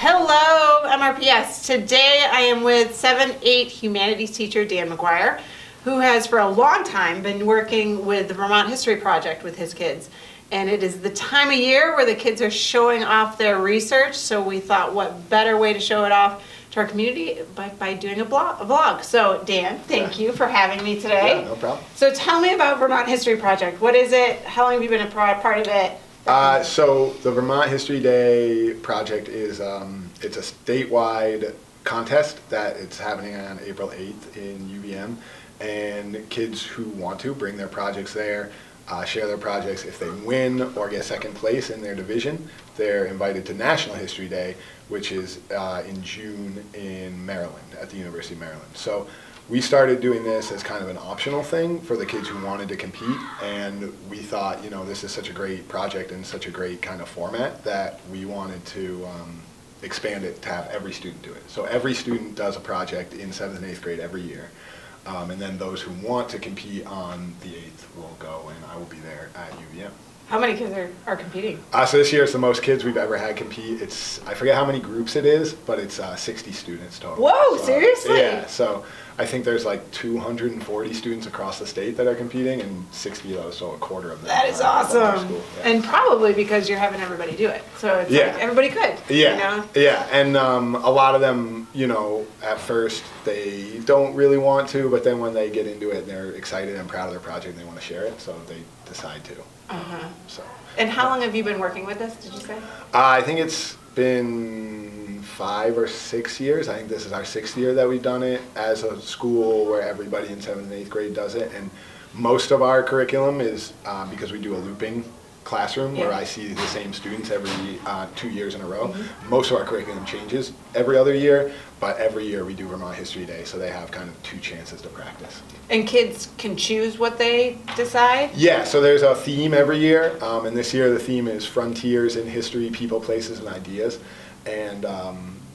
Hello, MRPS. Today I am with 7-8 humanities teacher Dan McGuire, who has for a long time been working with the Vermont History Project with his kids. And it is the time of year where the kids are showing off their research, so we thought what better way to show it off to our community by doing a vlog. So Dan, thank you for having me today. Yeah, no problem. So tell me about Vermont History Project. What is it? How long have you been a part of it? So the Vermont History Day project is it's a statewide contest that it's happening on April 8th in UVM, and kids who want to bring their projects there, share their projects. If they win or get second place in their division, they're invited to National History Day, which is in June in Maryland, at the University of Maryland. So we started doing this as kind of an optional thing for the kids who wanted to compete, and we thought, you know, this is such a great project and such a great kind of format that we wanted to expand it to have every student do it. So every student does a project in 7th and 8th grade every year, and then those who want to compete on the 8th will go, and I will be there at UVM. How many kids are competing? So this year it's the most kids we've ever had compete. I forget how many groups it is, but it's 60 students total. Whoa, so, seriously? Yeah, so I think there's like 240 students across the state that are competing, and 60 of those, so a quarter of them. That is from our awesome. school. Yeah. And probably because you're having everybody do it. So it's like everybody could. Yeah, You know? yeah, and a lot of them, you know, at first they don't really want to, but then when they get into it, they're excited and proud of their project and they want to share it, so they decide to. So. And how long have you been working with this, did you say? I think it's been 5 or 6 years. I think this is our 6th year that we've done it as a school where everybody in 7th and 8th grade does it. And most of our curriculum is because we do a looping classroom where I see the same students every 2 years in a row. Most of our curriculum changes every other year, but every year we do Vermont History Day, so they have kind of 2 chances to practice. And kids can choose what they decide? Yeah, so there's a theme every year, and this year the theme is Frontiers in History, People, Places, and Ideas. And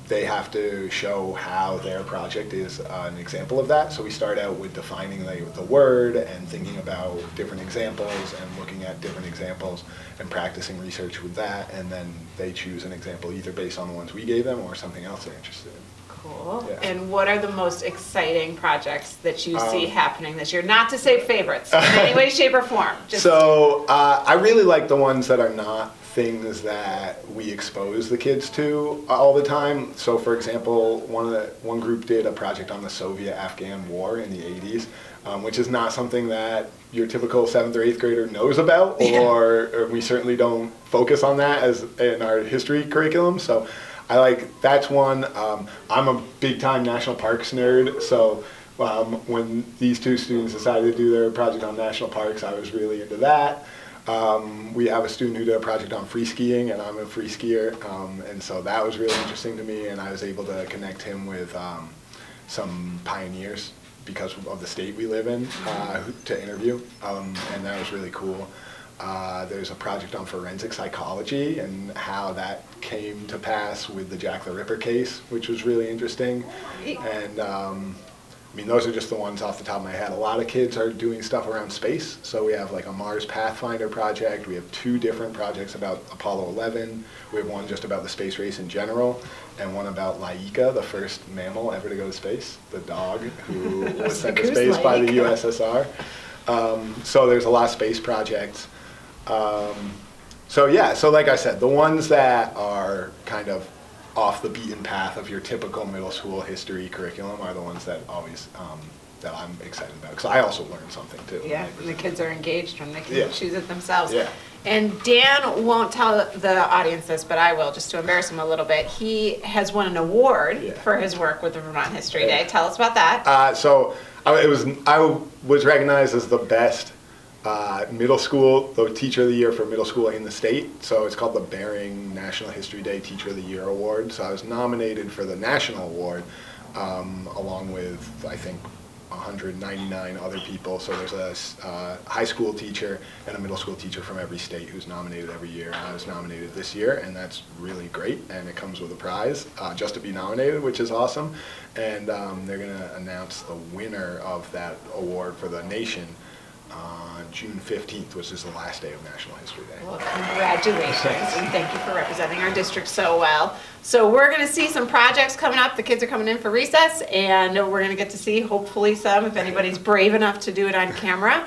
they have to show how their project is an example of that. So we start out with defining the word and thinking about different examples and looking at different examples and practicing research with that. And then they choose an example either based on the ones we gave them or something else they're interested in. Cool. Yeah. And what are the most exciting projects that you see happening this year? Not to say favorites in any way, shape, or form. So I really like the ones that are not things that we expose the kids to all the time. So for example, one group did a project on the Soviet-Afghan War in the 80s, which is not something that your typical 7th or 8th grader knows about, or we certainly don't focus on that as in our history curriculum. So that's one. I'm a big time national parks nerd, so when these 2 students decided to do their project on national parks, I was really into that. We have a student who did a project on free skiing, and I'm a free skier, and so that was really interesting to me, and I was able to connect him with some pioneers because of the state we live in to interview, and that was really cool. There's a project on forensic psychology and how that came to pass with the Jack the Ripper case, which was really interesting. And I mean, those are just the ones off the top of my head. A lot of kids are doing stuff around space. So we have like a Mars Pathfinder project. We have 2 different projects about Apollo 11. We have one just about the space race in general, and one about Laika, the first mammal ever to go to space, the dog who was sent to space by the USSR. So there's a lot of space projects. So like I said, the ones that are kind of off the beaten path of your typical middle school history curriculum are the ones that always that I'm excited about, because I also learned something too. Yeah, and the kids are engaged when they can choose it themselves. Yeah. And Dan won't tell the audience this, but I will, just to embarrass him a little bit. He has won an award for his work with the Vermont History Day. Tell us about that. So I was recognized as the best middle school, the Teacher of the Year for middle school in the state. So it's called the Bering National History Day Teacher of the Year Award. So I was nominated for the national award along with, I think, 199 other people. So there's a high school teacher and a middle school teacher from every state who's nominated every year. I was nominated this year, and that's really great. And it comes with a prize just to be nominated, which is awesome. And they're going to announce the winner of that award for the nation on on June 15th, which is the last day of National History Day. Well, congratulations, and thank you for representing our district so well. So we're going to see some projects coming up. The kids are coming in for recess, and we're going to get to see, hopefully, some, if anybody's brave enough to do it on camera.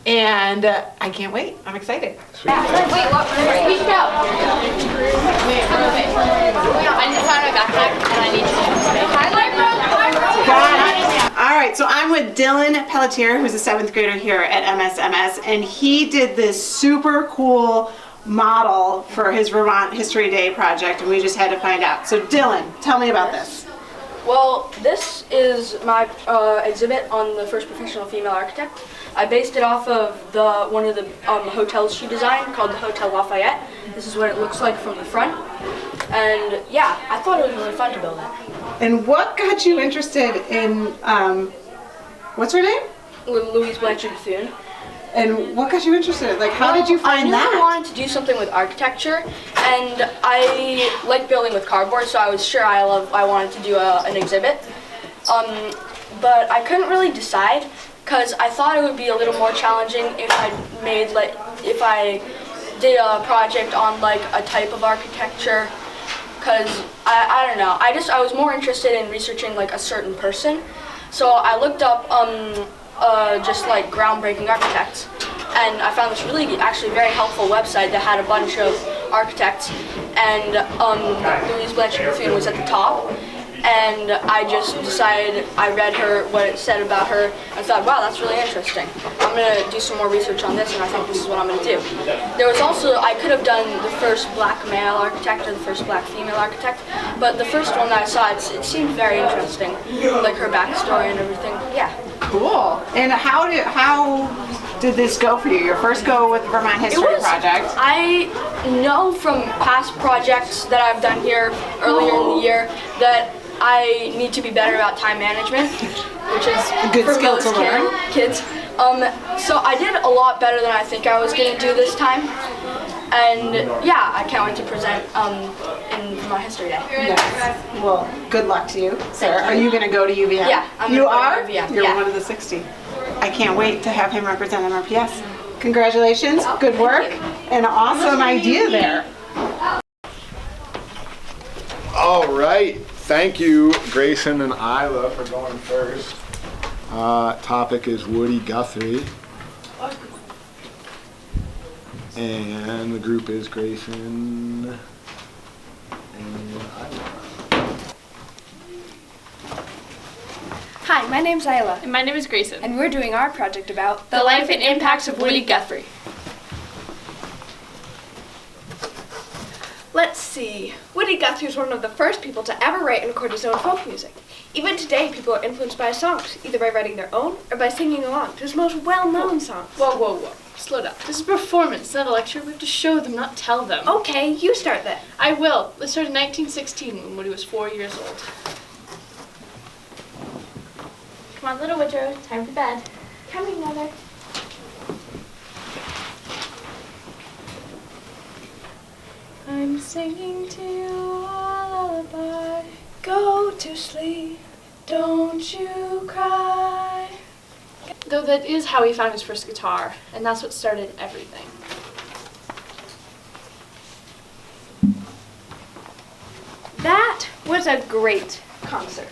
And I can't wait. I'm excited. Wait, what? We should go. I need to find my backpack, and I need to highlight room. All right, so I'm with Dylan Pelletier, who's a 7th grader here at MSMS, and he did this super cool model for his Vermont History Day project, and we just had to find out. So Dylan, tell me about this. Well, this is my exhibit on the first professional female architect. I based it off of one of the hotels she designed called the Hotel Lafayette. This is what it looks like from the front. And yeah, I thought it was really fun to build it. And what got you interested in, what's her name? Louise Blanchard Bethune. And what got you interested? Like, how did you find I knew that? I wanted to do something with architecture, and I like building with cardboard, so I was sure I wanted to do an exhibit. But I couldn't really decide, because I thought it would be a little more challenging if I did a project on like a type of architecture, because I don't know. I was more interested in researching like a certain person, so I looked up just like groundbreaking architects, and I found this really actually very helpful website that had a bunch of architects, and Louise Blanchard Bethune was at the top. And I just decided, I read what it said about her, and I thought, wow, that's really interesting. I'm going to do some more research on this, and I think this is what I'm going to do. There was also, I could have done the first black male architect or the first black female architect, but the first one that I saw, it seemed very interesting, like her backstory and everything. Yeah. Cool. And how did this go for you? Your first go with the Vermont History Project? I know from past projects that I've done here earlier in the year that I need to be better about time management, which is a good for skill most to learn. kids. So I did a lot better than I think I was going to do this time. And yeah, I can't wait to present in Vermont History Day. Yes. Well, good luck to you, Sarah. Are you going to go to UVM? Yeah, I'm You gonna are? go to UVM, You're yeah. one of the 60. I can't wait to have him represent MRPS. Congratulations. Oh, good work. thank you. And an awesome idea there. All right. Thank you, Grayson and Isla, for going first. Topic is Woody Guthrie. And the group is Grayson and Isla. Hi, my name's Isla, And my name is Grayson. and we're doing our project about The life and impacts of Woody Guthrie. Let's see. Woody Guthrie was one of the first people to ever write and record his own folk music. Even today, people are influenced by his songs, either by writing their own or by singing along to his most well-known songs. Whoa, whoa, whoa. Slow down. This is a performance, not a lecture. We have to show them, not tell them. Okay, you start then. I will. Let's start in 1916 when Woody was 4 years old. Come on, little Woodrow. Time for bed. Coming, Mother. I'm singing to you a lullaby. Go to sleep, don't you cry. Though that is how he found his first guitar, and that's what started everything. That was a great concert.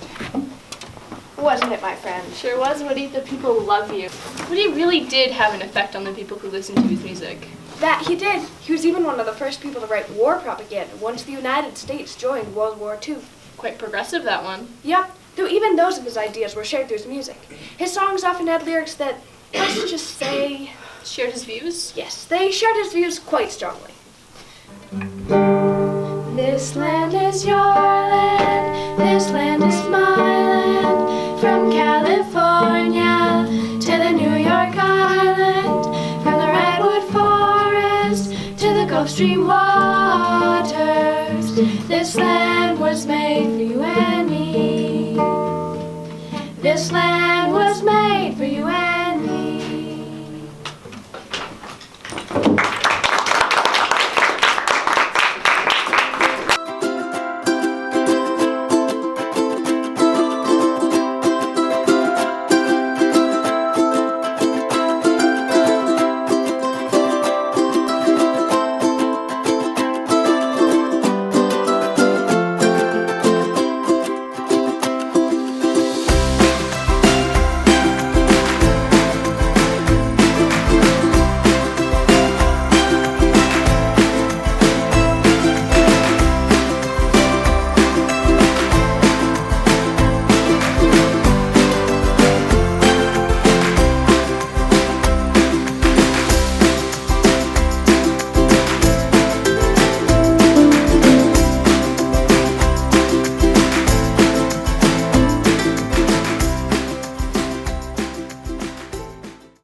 Wasn't it, my friend? Sure was, Woody. The people love you. Woody really did have an effect on the people who listened to his music. That he did. He was even one of the first people to write war propaganda once the United States joined World War II. Quite progressive, that one. Yep, though even those of his ideas were shared through his music. His songs often had lyrics that, let's just say, Shared his views. yes, they shared his views quite strongly. This land is your land, this land is my land, from California to the New York Island, from the Redwood Forest to the Gulf Stream waters. This land was made for you and me. This land was made for you and me.